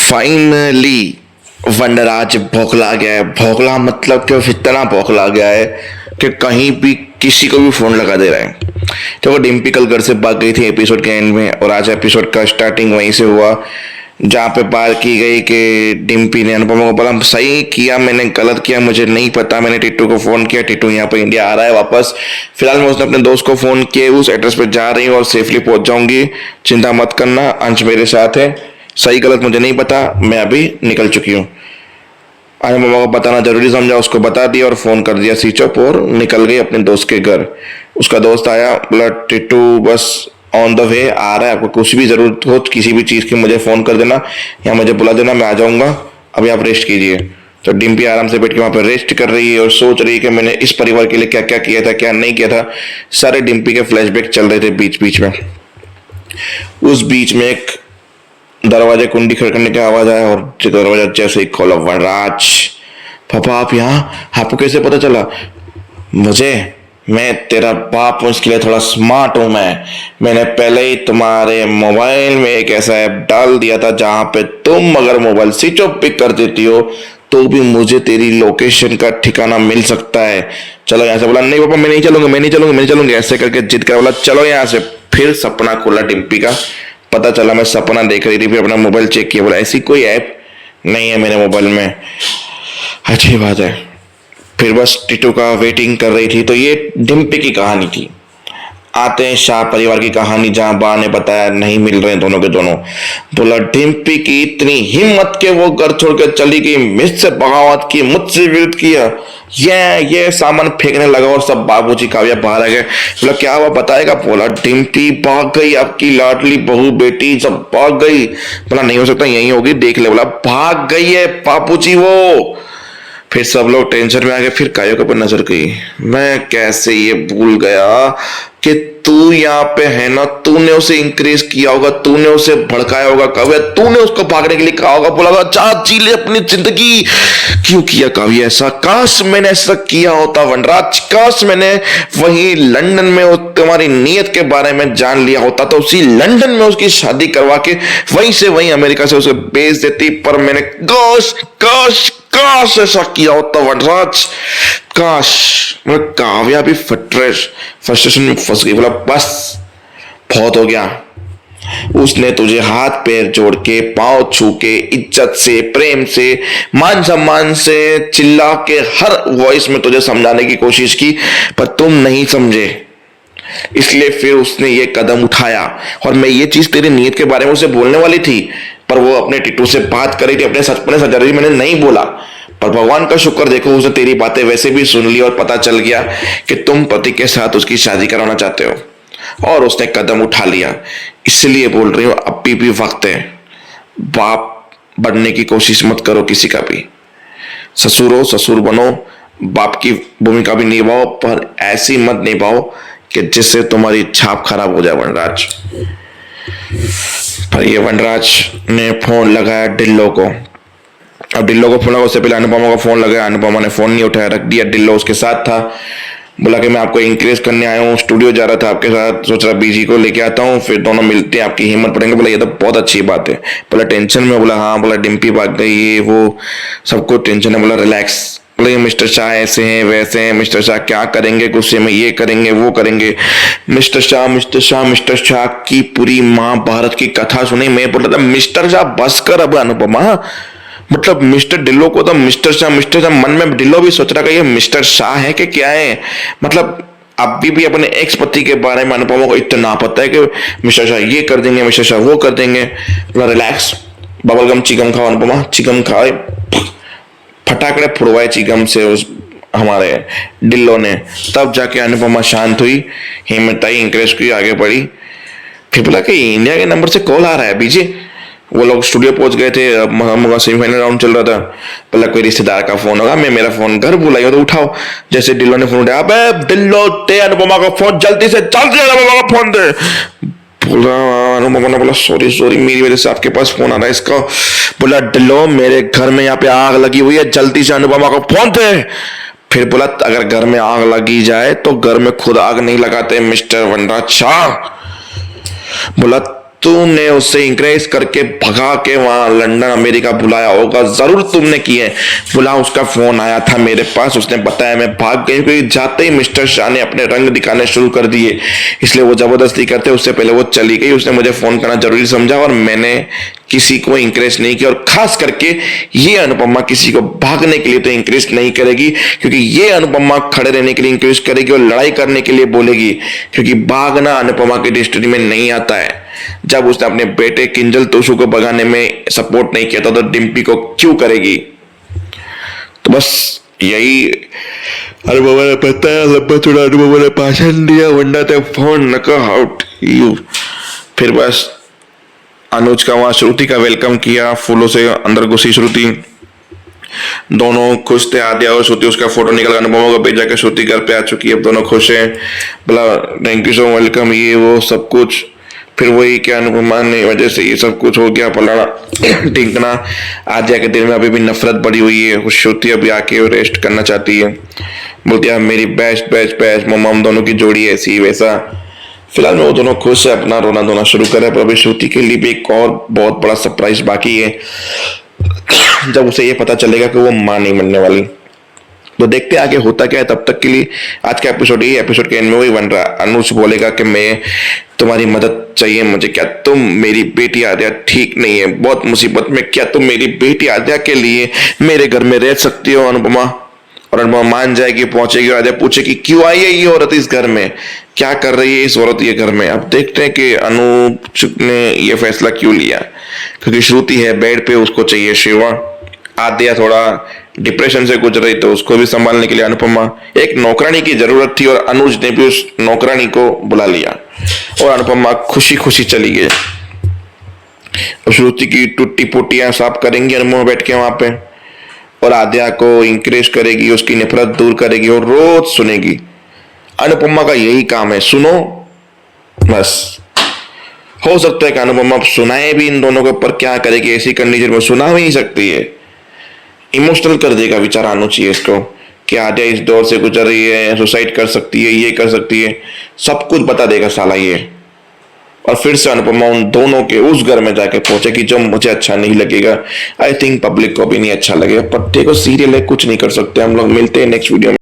Finally वनराज बौखला गया है। बौखला मतलब कि वो इतना बौखला गया है कि कहीं भी किसी को भी फोन लगा दे रहा है। तो वो डिम्पी कल घर से भाग गई थी एपिसोड के एंड में, और आज एपिसोड का स्टार्टिंग वहीं से हुआ जहाँ पे बात की गई कि डिम्पी ने अनुपमा को बोला सही किया, मैंने गलत किया, मुझे नहीं पता, मैंने टिट्टू को फोन किया, टिट्टू यहाँ पे इंडिया आ रहा है वापस। फिलहाल मैं उसने अपने दोस्त को फोन किया, उस एड्रेस पे जा रही हूँ और सेफली पहुंच जाऊंगी, चिंता मत करना, अंश मेरे साथ है, सही गलत मुझे नहीं पता, मैं अभी निकल चुकी हूँ। अनुपमा को बताना जरूरी समझा, उसको बता दिया और फोन कर दिया स्विच ऑफ, और निकल गई अपने दोस्त के घर। उसका दोस्त आया, बोला टिट्टू बस ऑन द वे आ रहा है, आपको कुछ भी जरूरत हो किसी भी चीज की मुझे फोन कर देना या मुझे बुला देना, मैं आ जाऊंगा, अभी आप रेस्ट कीजिए। तो डिम्पी आराम से बैठ के वहां पर रेस्ट कर रही है और सोच रही है कि मैंने इस परिवार के लिए क्या क्या किया था, क्या नहीं किया था। सारे डिम्पी के फ्लैशबैक चल रहे थे बीच बीच में। उस बीच में एक दरवाजे कुंडी खड़कने की आवाज आया और दरवाजा जैसे ही खोला, वनराज, पापा आप यहाँ, आपको कैसे पता चला? मैं तेरा बाप हूं, इसके लिए थोड़ा स्मार्ट हूं मैंने पहले ही तुम्हारे मोबाइल में एक ऐसा ऐप डाल दिया था जहां पे तुम अगर मोबाइल स्विच ऑफ पिक कर देती हो तो भी मुझे तेरी लोकेशन का ठिकाना मिल सकता है। चलो यहाँ से। बोला नहीं पापा मैं नहीं चलूंगा, मैं नहीं चलूंगा, ऐसे करके जिद कर बोला चलो यहाँ से। फिर सपना खुला डिम्पी का, पता चला मैं सपना देख रही थी, फिर अपना मोबाइल चेक किया, बोला ऐसी कोई ऐप नहीं है मेरे मोबाइल में। अच्छी बात है। फिर बस टिट्टू का वेटिंग कर रही थी। तो ये डिम्पी की कहानी थी। आते हैं शाह परिवार की कहानी, जहां बा ने बताया नहीं मिल रहे दोनों के दोनों। बोला डिम्पी की इतनी हिम्मत के वो घर छोड़ के चली गई, मुझसे बगावत की, मुझसे विरोध किया, ये सामान फेंकने लगा और सब बाबूजी काव्या बाहर आ गए। बोला क्या हुआ बताएगा? बोला डिम्पी भाग गई, आपकी लाडली बहू बेटी सब भाग गई। बोला नहीं हो सकता, यही होगी, देख ले। बोला भाग गई है बाबूजी वो। फिर सब लोग टेंशन में आ गए। फिर काव्या पर नजर गई, मैं कैसे ये भूल गया कि तू यहाँ पे है ना, तूने उसे इंक्रेज किया होगा, तूने उसे भड़काया होगा काव्या, तूने उसको भागने के लिए कहा होगा, बोला जा जी ले अपनी जिंदगी। क्यों किया काव्या ऐसा? काश मैंने ऐसा किया होता वनराज, काश मैंने वही लंदन में तुम्हारी नीयत के बारे में जान लिया होता तो उसी लंदन में उसकी शादी करवा के वहीं से वहीं अमेरिका से उसे भेज देती। पर मैंने काश काश काश ऐसा किया होता वनराज, काश। मतलब काव्या भी फ्रस्ट्रेशन में फंस गई। बोला बस बहुत हो गया। उसने तुझे हाथ पैर जोड़ के, पांव छू के, इज्जत से, प्रेम से, मान सम्मान से चिल्ला के हर वॉइस में तुझे समझाने की कोशिश की, पर तुम नहीं समझे, इसलिए फिर उसने ये कदम उठाया। और मैं ये चीज तेरी नीयत के बारे में उसे बोलने वाली थी, पर वो अपने टिट्टू से बात कर रही थी, अपने सपने सजा रही थी, मैंने नहीं बोला। पर भगवान का शुक्र देखो, उसने तेरी बातें वैसे भी सुन ली और पता चल गया कि तुम पति के साथ उसकी शादी कराना चाहते हो, और उसने कदम उठा लिया। इसलिए बोल रही हूं अभी भी वक्त है। बाप बनने की कोशिश मत करो किसी का भी। ससुर हो, ससुर बनो, बाप की भूमिका भी निभाओ, पर ऐसी मत निभाओ कि जिससे तुम्हारी छाप खराब हो जाए वनराज। पर ये वनराज ने फोन लगाया डिल्लो को। अब डिल्लो को फोन लगा, उससे पहले अनुपमा को फोन लगाया, अनुपमा ने फोन नहीं उठाया, रख दिया। डिल्लो उसके साथ था। बोला कि मैं आपको इंक्रेज करने आया हूँ, स्टूडियो जा रहा था आपके साथ, सोच रहा बीजी को लेके आता हूँ, फिर दोनों मिलते हैं, आपकी हिम्मत पड़ेंगे। बोला ये तो बहुत अच्छी बात है। बोला टेंशन में? बोला हाँ। बोला डिम्पी भाग गई, ये वो सबको टेंशन है। बोला रिलैक्स। बोले मिस्टर शाह ऐसे हैं वैसे हैं, मिस्टर शाह क्या करेंगे, गुस्से में ये करेंगे वो करेंगे। मिस्टर शाह की पूरी महाभारत की कथा सुनी। मैं बोल रहा था मिस्टर शाह बस कर अब अनुपमा, मतलब मिस्टर डिल्लो को तो मिस्टर शाह मन में डिल्लो भी सोच रहा कि ये मिस्टर शाह है कि क्या है। मतलब अभी भी अपने एक्स पति के बारे में अनुपमा को इतना पता है कि मिस्टर शाह ये कर देंगे, मिस्टर शाह वो कर देंगे। रिलैक्स, बबलगम चिगम खाओ अनुपमा, चिगम खाए, फटाकड़े फुड़वाए चिगम से उस हमारे डिल्लो ने। तब जाके अनुपमा शांत हुई, हिम्मत आई, इंक्रेज की, आगे बढ़ी। फिर बोला कि इंडिया के नंबर से कॉल आ रहा है बीजी। वो लोग स्टूडियो पहुंच गए थे, अब सेमीफाइनल राउंड चल रहा था। बोला कोई रिश्तेदार का फोन होगा, मैं मेरा फोन घर बुलाइयो तो उठाओ। जैसे डिल्लो ने फोन उठाया, अबे डिल्लो दे अनुपमा का फोन, जल्दी से अनुपमा का फोन दे। बोला अनुपमा ने बोला सॉरी मेरी वजह से आपके पास फोन आ रहा है इसका। बोला डिल्लो मेरे घर में यहाँ पे आग लगी हुई है, जल्दी से अनुपमा को फोन दे। फिर बोला अगर घर में आग लगी जाए तो घर में खुद आग नहीं लगाते मिस्टर वनराज शाह। बोला तुमने उससे इंकरेज करके भगा के वहां लंदन अमेरिका बुलाया होगा, जरूर तुमने किया है। बोला उसका फोन आया था मेरे पास, उसने बताया, मैं भाग गई क्योंकि जाते ही मिस्टर शाह ने अपने रंग दिखाने शुरू कर दिए, इसलिए वो जबरदस्ती करते, उससे पहले वो चली गई। उसने मुझे फोन करना जरूरी समझा और मैंने किसी को इंकरेज नहीं किया। और खास करके ये अनुपमा किसी को भागने के लिए तो इंकरेज नहीं करेगी, क्योंकि ये अनुपमा खड़े रहने के लिए इंकरेज करेगी और लड़ाई करने के लिए बोलेगी, क्योंकि भागना अनुपमा की डिस्ट्री में नहीं आता है। जब उसने अपने बेटे किंजल तोशु को भगाने में सपोर्ट नहीं किया था तो डिम्पी को क्यों करेगी? तो बस यही अनुपमा ने बताया, लंबा चौड़ा अनुपमा ने भाषण दिया, वरना तो फोन न आउट यू। फिर बस अनुज का वहां श्रुति का वेलकम किया, फूलों से अंदर घुसी श्रुति, दोनों खुश थे। आद्या और श्रुति, उसका फोटो निकल अनुपमा को भेजा के श्रुति घर पे आ चुकी है, अब दोनों खुश हैं, बोला थैंक यू सो वेलकम, ये वो सब कुछ। फिर वही क्या अनुपमा ने वजह से ये सब कुछ हो गया, पलाना टिंकना। आद्या के दिल में अभी भी नफरत बढ़ी हुई है, श्रुति अभी आके रेस्ट करना चाहती है, बोलती है मेरी बेस्ट बेस्ट बेस्ट मम्मा, हम दोनों की जोड़ी ऐसी वैसा। फिलहाल में वो दोनों खुश है, अपना रोना धोना शुरू करे, पर अभी श्रुति के लिए भी एक और बहुत बड़ा सरप्राइज बाकी है, जब उसे ये पता चलेगा कि वो मां नहीं बनने वाली। तो देखते आगे होता क्या है। तब तक के लिए आज का एपिसोड, ये एपिसोड के एंड में वही बन रहा, अनुज बोलेगा कि मैं तुम्हारी मदद चाहिए मुझे, क्या तुम मेरी बेटी आद्या ठीक नहीं है, बहुत मुसीबत में, क्या तुम मेरी बेटी आद्या के लिए मेरे घर में रह सकती हो अनुपमा? और अनुपमा मान जाएगी, पहुंचेगी, आद्या पूछेगी क्यों आई है ये औरत इस घर में, क्या कर रही है इस औरत ये घर में? अब देखते हैं कि अनुज ने ये फैसला क्यों लिया, क्योंकि श्रुति है बेड पे, उसको चाहिए सेवा। आद्या थोड़ा डिप्रेशन से गुजर रही, तो उसको भी संभालने के लिए अनुपमा, एक नौकरानी की जरूरत थी और अनुज ने भी उस नौकरानी को बुला लिया और अनुपमा खुशी खुशी चली गई। श्रुति की टूटी पुटियां साफ करेंगी अनुपमा बैठ के वहां पे, और आद्या को इंकरेज करेगी, उसकी नफरत दूर करेगी और रोज सुनेगी। अनुपमा का यही काम है, सुनो बस। हो सकता है कि अनुपमा सुनाए भी इन दोनों के ऊपर, क्या करेगी ऐसी कंडीशन में सुना भी नहीं सकती है, इमोशनल कर देगा बेचारा अनुज चाहिए इसको, कि आद्या इस दौर से गुजर रही है, सुसाइड कर सकती है, ये कर सकती है, सब कुछ बता देगा साला ये। और फिर से अनुपमा उन दोनों के उस घर में जाके पहुंचेगी जो मुझे अच्छा नहीं लगेगा, आई थिंक पब्लिक को भी नहीं अच्छा लगेगा, पर देखो सीरियल है, कुछ नहीं कर सकते हम लोग। मिलते हैं नेक्स्ट वीडियो में।